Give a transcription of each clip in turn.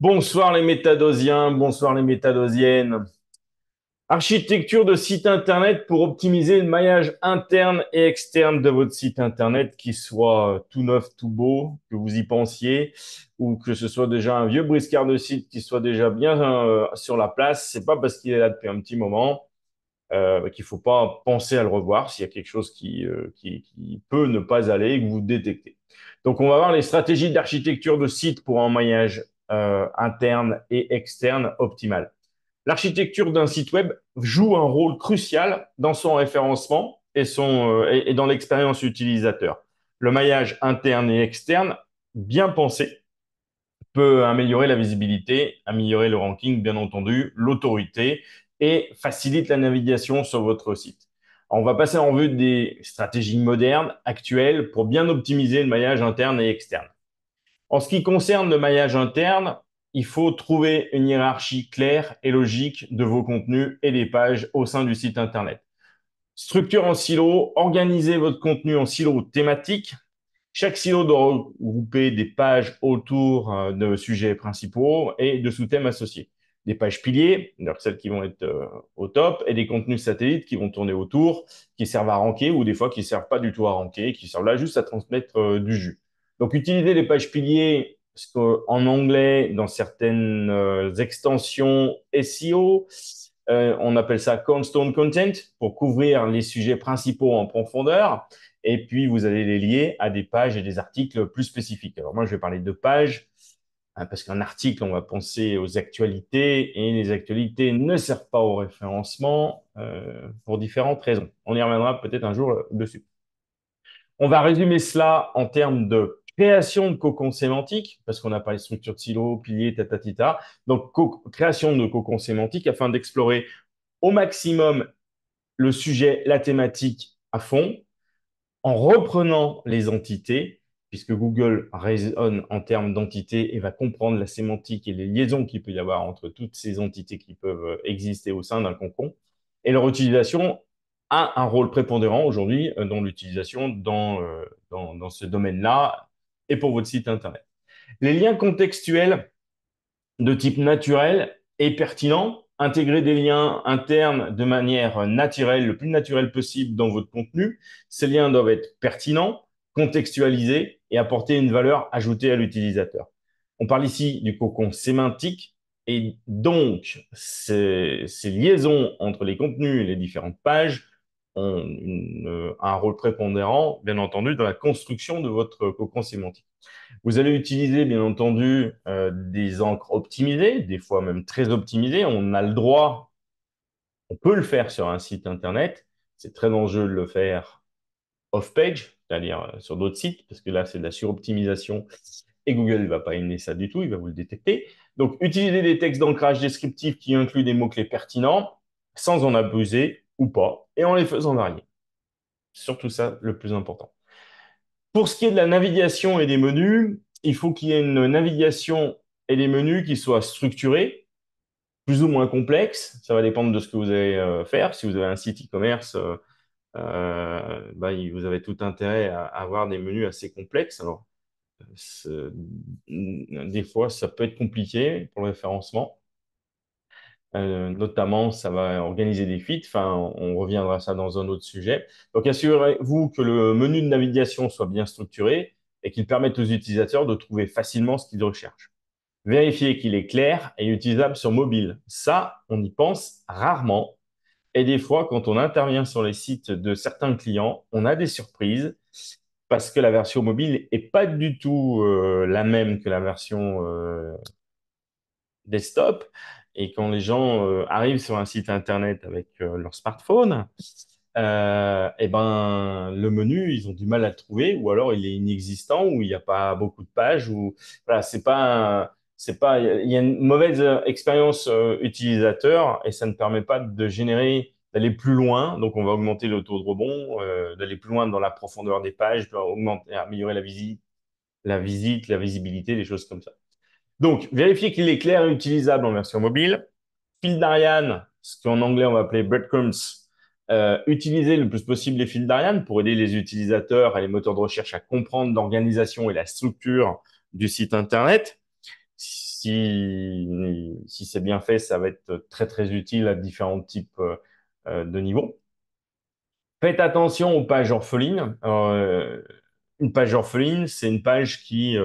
Bonsoir les métadosiens, bonsoir les métadosiennes. Architecture de site internet pour optimiser le maillage interne et externe de votre site internet, qui soit tout neuf, tout beau, que vous y pensiez, ou que ce soit déjà un vieux briscard de site qui soit déjà bien sur la place. C'est pas parce qu'il est là depuis un petit moment qu'il faut pas penser à le revoir s'il y a quelque chose qui peut ne pas aller et que vous détectez. Donc, on va voir les stratégies d'architecture de site pour un maillage interne et externe optimal. L'architecture d'un site web joue un rôle crucial dans son référencement et dans l'expérience utilisateur. Le maillage interne et externe, bien pensé, peut améliorer la visibilité, améliorer le ranking, bien entendu, l'autorité et facilite la navigation sur votre site. On va passer en revue des stratégies modernes, actuelles, pour bien optimiser le maillage interne et externe. En ce qui concerne le maillage interne, il faut trouver une hiérarchie claire et logique de vos contenus et des pages au sein du site Internet. Structure en silo, organisez votre contenu en silos thématiques. Chaque silo doit regrouper des pages autour de sujets principaux et de sous-thèmes associés. Des pages piliers, donc celles qui vont être au top, et des contenus satellites qui vont tourner autour, qui servent à ranker ou des fois qui ne servent pas du tout à ranker, qui servent là juste à transmettre du jus. Donc, utilisez les pages piliers parce qu'en anglais, dans certaines extensions SEO, on appelle ça Cornerstone Content pour couvrir les sujets principaux en profondeur. Et puis, vous allez les lier à des pages et des articles plus spécifiques. Alors, moi, je vais parler de pages, hein, parce qu'un article, on va penser aux actualités, et les actualités ne servent pas au référencement pour différentes raisons. On y reviendra peut-être un jour dessus. On va résumer cela en termes de création de cocons sémantiques, parce qu'on a parlé de structure de silo, piliers, tatatita. Donc, création de cocons sémantiques afin d'explorer au maximum le sujet, la thématique à fond, en reprenant les entités, puisque Google raisonne en termes d'entités et va comprendre la sémantique et les liaisons qu'il peut y avoir entre toutes ces entités qui peuvent exister au sein d'un cocon. Et leur utilisation a un rôle prépondérant aujourd'hui dans l'utilisation dans ce domaine-là et pour votre site Internet. Les liens contextuels de type naturel et pertinent, intégrer des liens internes de manière naturelle, le plus naturel possible dans votre contenu. Ces liens doivent être pertinents, contextualisés et apporter une valeur ajoutée à l'utilisateur. On parle ici du cocon sémantique et donc ces liaisons entre les contenus et les différentes pages ont un rôle prépondérant, bien entendu, dans la construction de votre cocon sémantique. Vous allez utiliser, bien entendu, des encres optimisées, des fois même très optimisées. On a le droit, on peut le faire sur un site Internet. C'est très dangereux de le faire off-page, c'est-à-dire sur d'autres sites, parce que là, c'est de la suroptimisation et Google ne va pas aimer ça du tout, il va vous le détecter. Donc, utilisez des textes d'ancrage descriptifs qui incluent des mots-clés pertinents, sans en abuser ou pas, et en les faisant varier. Surtout ça, le plus important. Pour ce qui est de la navigation et des menus, il faut qu'il y ait une navigation et des menus qui soient structurés, plus ou moins complexes. Ça va dépendre de ce que vous allez faire. Si vous avez un site e-commerce, vous avez tout intérêt à avoir des menus assez complexes. Alors, des fois, ça peut être compliqué pour le référencement. Notamment, ça va organiser des feeds. Enfin, on reviendra à ça dans un autre sujet. Donc, assurez-vous que le menu de navigation soit bien structuré et qu'il permette aux utilisateurs de trouver facilement ce qu'ils recherchent. Vérifiez qu'il est clair et utilisable sur mobile. Ça, on y pense rarement. Et des fois, quand on intervient sur les sites de certains clients, on a des surprises parce que la version mobile est pas du tout la même que la version desktop. Et quand les gens arrivent sur un site internet avec leur smartphone, et ben le menu, ils ont du mal à le trouver, ou alors il est inexistant, ou il n'y a pas beaucoup de pages, ou voilà, c'est pas, il y a une mauvaise expérience utilisateur et ça ne permet pas de générer, d'aller plus loin. Donc on va augmenter le taux de rebond, d'aller plus loin dans la profondeur des pages, augmenter, améliorer la visibilité, des choses comme ça. Donc, vérifiez qu'il est clair et utilisable en version mobile. Fil d'Ariane, ce qu'en anglais on va appeler breadcrumbs. Utilisez le plus possible les fils d'Ariane pour aider les utilisateurs et les moteurs de recherche à comprendre l'organisation et la structure du site Internet. Si c'est bien fait, ça va être très, très utile à différents types de niveaux. Faites attention aux pages orphelines. Une page orpheline, c'est une page qui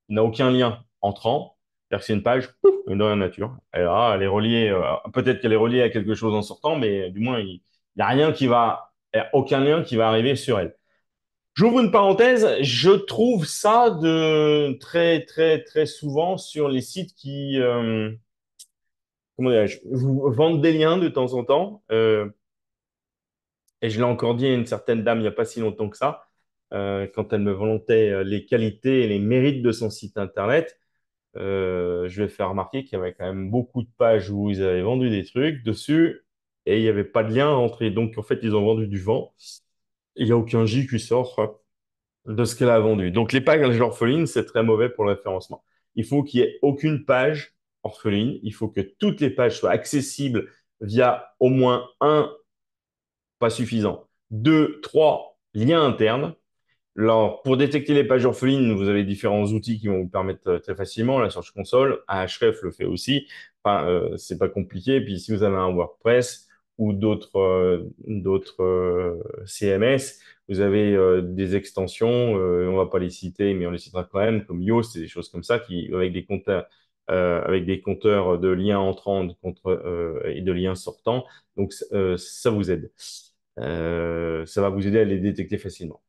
n'a aucun lien entrant. C'est-à-dire que c'est une page pouf, dans la nature. Elle est reliée, peut-être qu'elle est reliée à quelque chose en sortant, mais du moins, il n'y a rien il y a aucun lien qui va arriver sur elle. J'ouvre une parenthèse, je trouve ça de très, très, très souvent sur les sites qui, comment dirais-je, vous vendent des liens de temps en temps. Et je l'ai encore dit à une certaine dame il n'y a pas si longtemps que ça, quand elle me vantait les qualités et les mérites de son site internet. Je lui ai fait remarquer qu'il y avait quand même beaucoup de pages où ils avaient vendu des trucs dessus et il n'y avait pas de lien à entrer. Donc en fait, ils ont vendu du vent. Il n'y a aucun J qui sort de ce qu'elle a vendu. Donc les pages orphelines, c'est très mauvais pour le référencement. Il faut qu'il n'y ait aucune page orpheline. Il faut que toutes les pages soient accessibles via au moins un, pas suffisant, deux, trois liens internes. Alors, pour détecter les pages orphelines, vous avez différents outils qui vont vous permettre très facilement. La Search Console, Ahref le fait aussi. Enfin, c'est pas compliqué. Puis, si vous avez un WordPress ou d'autres CMS, vous avez des extensions. On va pas les citer, mais on les citera quand même, comme Yoast et des choses comme ça, qui avec des compteurs de liens entrants et de liens sortants. Donc, ça vous aide. Ça va vous aider à les détecter facilement.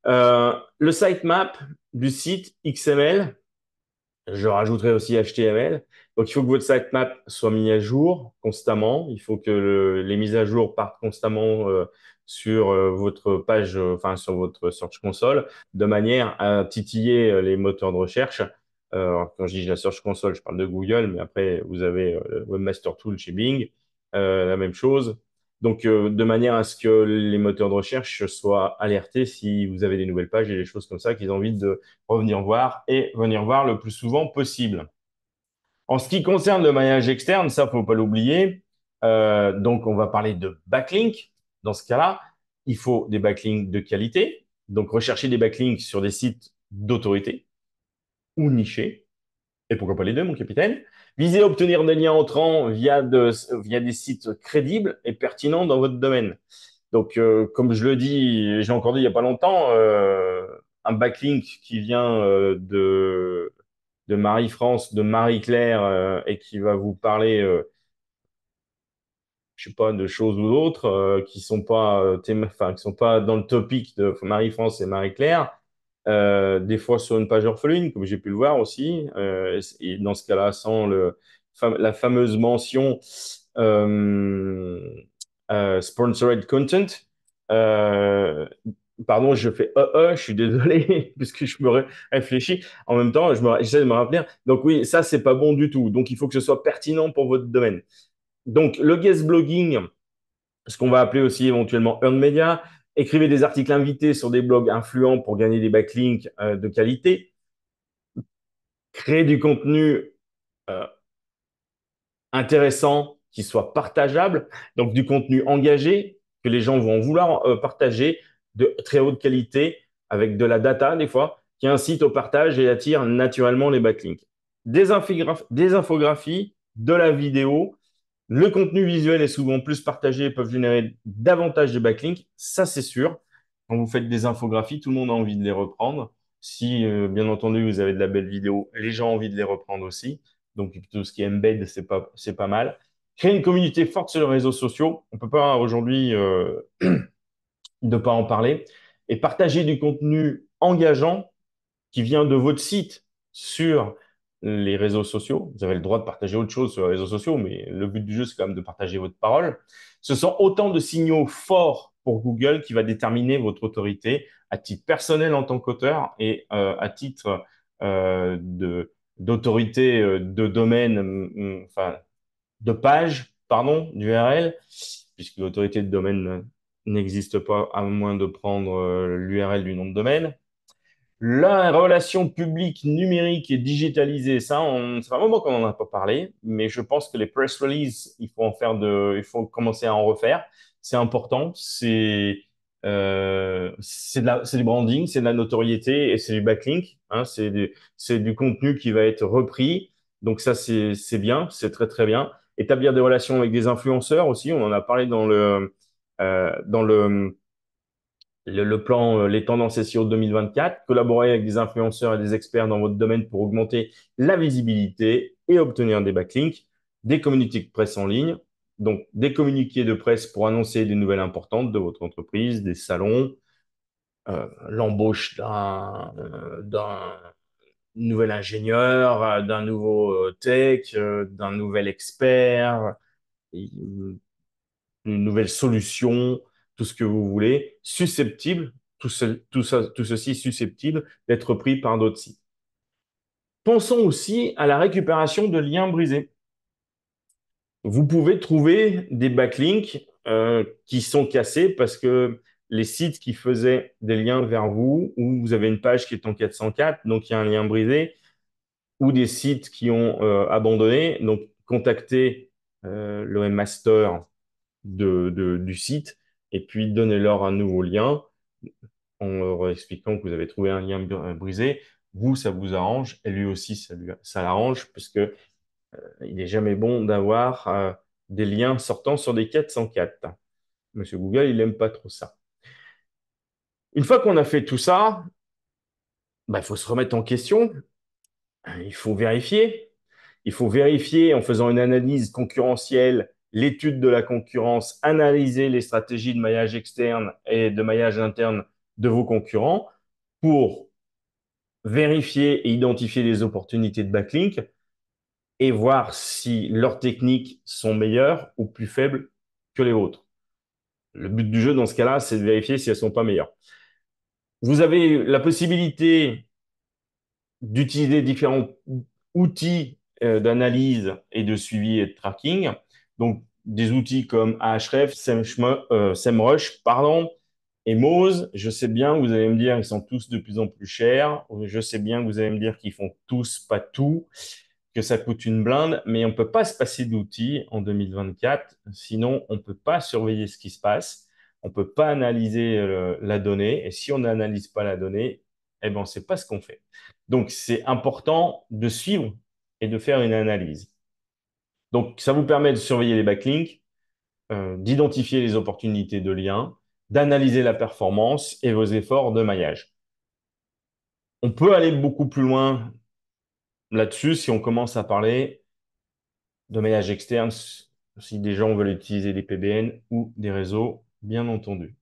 Le sitemap du site XML, je rajouterai aussi HTML. Donc, il faut que votre sitemap soit mis à jour constamment. Il faut que les mises à jour partent constamment sur votre page, enfin sur votre Search Console, de manière à titiller les moteurs de recherche. Alors, quand je dis la Search Console, je parle de Google, mais après, vous avez le Webmaster Tool chez Bing, la même chose. Donc, de manière à ce que les moteurs de recherche soient alertés si vous avez des nouvelles pages et des choses comme ça qu'ils ont envie de revenir voir et venir voir le plus souvent possible. En ce qui concerne le maillage externe, ça, faut pas l'oublier. Donc, on va parler de backlink. Dans ce cas-là, il faut des backlinks de qualité. Donc, rechercher des backlinks sur des sites d'autorité ou nichés. Et pourquoi pas les deux, mon capitaine? Visez à obtenir des liens entrants via des sites crédibles et pertinents dans votre domaine. Donc, comme je le dis, j'ai encore dit il n'y a pas longtemps, un backlink qui vient de Marie-France, de Marie-Claire, et qui va vous parler, je sais pas, de choses ou d'autres qui sont pas, enfin, qui sont pas dans le topic de Marie-France et Marie-Claire. Des fois sur une page orpheline, comme j'ai pu le voir aussi, et dans ce cas-là, sans la fameuse mention euh, sponsored content. Euh, Pardon, je fais je suis désolé, puisque je me réfléchis. En même temps, j'essaie de me rappeler. Donc oui, ça, c'est pas bon du tout. Donc il faut que ce soit pertinent pour votre domaine. Donc le guest blogging, ce qu'on va appeler aussi éventuellement earned media, écrivez des articles invités sur des blogs influents pour gagner des backlinks de qualité, créer du contenu euh, intéressant, qui soit partageable, donc du contenu engagé que les gens vont vouloir partager de très haute qualité avec de la data des fois, qui incite au partage et attire naturellement les backlinks. Des infographies, de la vidéo, le contenu visuel est souvent plus partagé et peuvent générer davantage de backlinks, ça c'est sûr. Quand vous faites des infographies, tout le monde a envie de les reprendre. Si, bien entendu, vous avez de la belle vidéo, les gens ont envie de les reprendre aussi. Donc, tout ce qui est embed, c'est pas mal. Créer une communauté forte sur les réseaux sociaux. On peut pas aujourd'hui ne pas en parler. Et partager du contenu engageant qui vient de votre site sur les réseaux sociaux. Vous avez le droit de partager autre chose sur les réseaux sociaux, mais le but du jeu, c'est quand même de partager votre parole. Ce sont autant de signaux forts pour Google qui va déterminer votre autorité à titre personnel en tant qu'auteur et à titre d'autorité de domaine, enfin de page, pardon, d'URL, puisque l'autorité de domaine n'existe pas à moins de prendre l'URL du nom de domaine. La relation publique numérique et digitalisée, ça fait un moment qu'on n'en a pas parlé, mais je pense que les press releases, il faut commencer à en refaire. C'est important. C'est du branding, c'est de la notoriété et c'est du backlink. Hein, c'est du contenu qui va être repris. Donc ça, c'est bien, c'est très très bien. Établir des relations avec des influenceurs aussi. On en a parlé dans le plan les tendances SEO 2024. Collaborer avec des influenceurs et des experts dans votre domaine pour augmenter la visibilité et obtenir des backlinks. Des communiqués de presse en ligne. Donc, des communiqués de presse pour annoncer des nouvelles importantes de votre entreprise, des salons, l'embauche d'un nouvel ingénieur, d'un nouveau tech, d'un nouvel expert, une nouvelle solution, tout ce que vous voulez, susceptible, tout ceci susceptible d'être pris par d'autres sites. Pensons aussi à la récupération de liens brisés. Vous pouvez trouver des backlinks qui sont cassés parce que les sites qui faisaient des liens vers vous, ou vous avez une page qui est en 404, donc il y a un lien brisé, ou des sites qui ont abandonné, donc contactez le webmaster du site et puis donnez-leur un nouveau lien en leur expliquant que vous avez trouvé un lien brisé. Vous, ça vous arrange et lui aussi, ça l'arrange parce que il n'est jamais bon d'avoir des liens sortant sur des 404. Monsieur Google, il n'aime pas trop ça. Une fois qu'on a fait tout ça, bah, il faut se remettre en question. Il faut vérifier. Il faut vérifier en faisant une analyse concurrentielle, l'étude de la concurrence, analyser les stratégies de maillage externe et de maillage interne de vos concurrents pour vérifier et identifier les opportunités de backlink et voir si leurs techniques sont meilleures ou plus faibles que les vôtres. Le but du jeu dans ce cas-là, c'est de vérifier si elles sont pas meilleures. Vous avez la possibilité d'utiliser différents outils d'analyse et de suivi et de tracking. Donc, des outils comme Ahref, SEMrush, pardon, et Moz. Je sais bien, vous allez me dire, ils sont tous de plus en plus chers. Je sais bien que vous allez me dire qu'ils font tous pas tout, que ça coûte une blinde, mais on ne peut pas se passer d'outils en 2024, sinon on ne peut pas surveiller ce qui se passe, on ne peut pas analyser la donnée, et si on n'analyse pas la donnée, eh ben, on ne sait pas ce qu'on fait. Donc c'est important de suivre et de faire une analyse. Donc ça vous permet de surveiller les backlinks, d'identifier les opportunités de liens, d'analyser la performance et vos efforts de maillage. On peut aller beaucoup plus loin là-dessus si on commence à parler de maillage externe si des gens veulent utiliser des PBN ou des réseaux, bien entendu.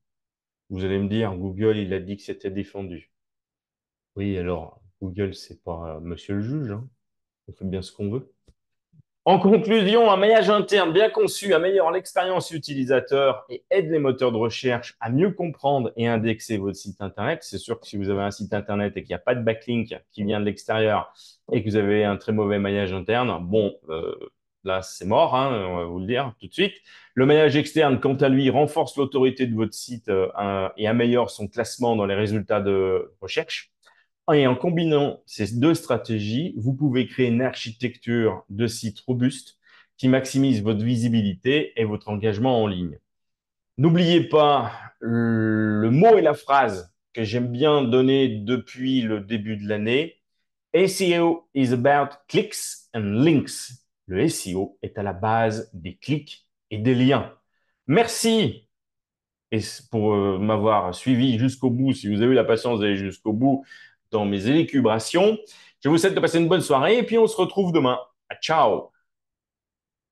Vous allez me dire, Google, il a dit que c'était défendu. Oui, alors, Google, c'est pas monsieur le juge, hein. On fait bien ce qu'on veut. En conclusion, un maillage interne bien conçu améliore l'expérience utilisateur et aide les moteurs de recherche à mieux comprendre et indexer votre site Internet. C'est sûr que si vous avez un site Internet et qu'il n'y a pas de backlink qui vient de l'extérieur et que vous avez un très mauvais maillage interne, bon, là, c'est mort, hein, on va vous le dire tout de suite. Le maillage externe, quant à lui, renforce l'autorité de votre site et améliore son classement dans les résultats de recherche. Et en combinant ces deux stratégies, vous pouvez créer une architecture de site robuste qui maximise votre visibilité et votre engagement en ligne. N'oubliez pas le mot et la phrase que j'aime bien donner depuis le début de l'année. SEO is about clicks and links. Le SEO est à la base des clics et des liens. Merci et pour m'avoir suivi jusqu'au bout, si vous avez eu la patience d'aller jusqu'au bout dans mes élucubrations. Je vous souhaite de passer une bonne soirée et puis on se retrouve demain. Ciao!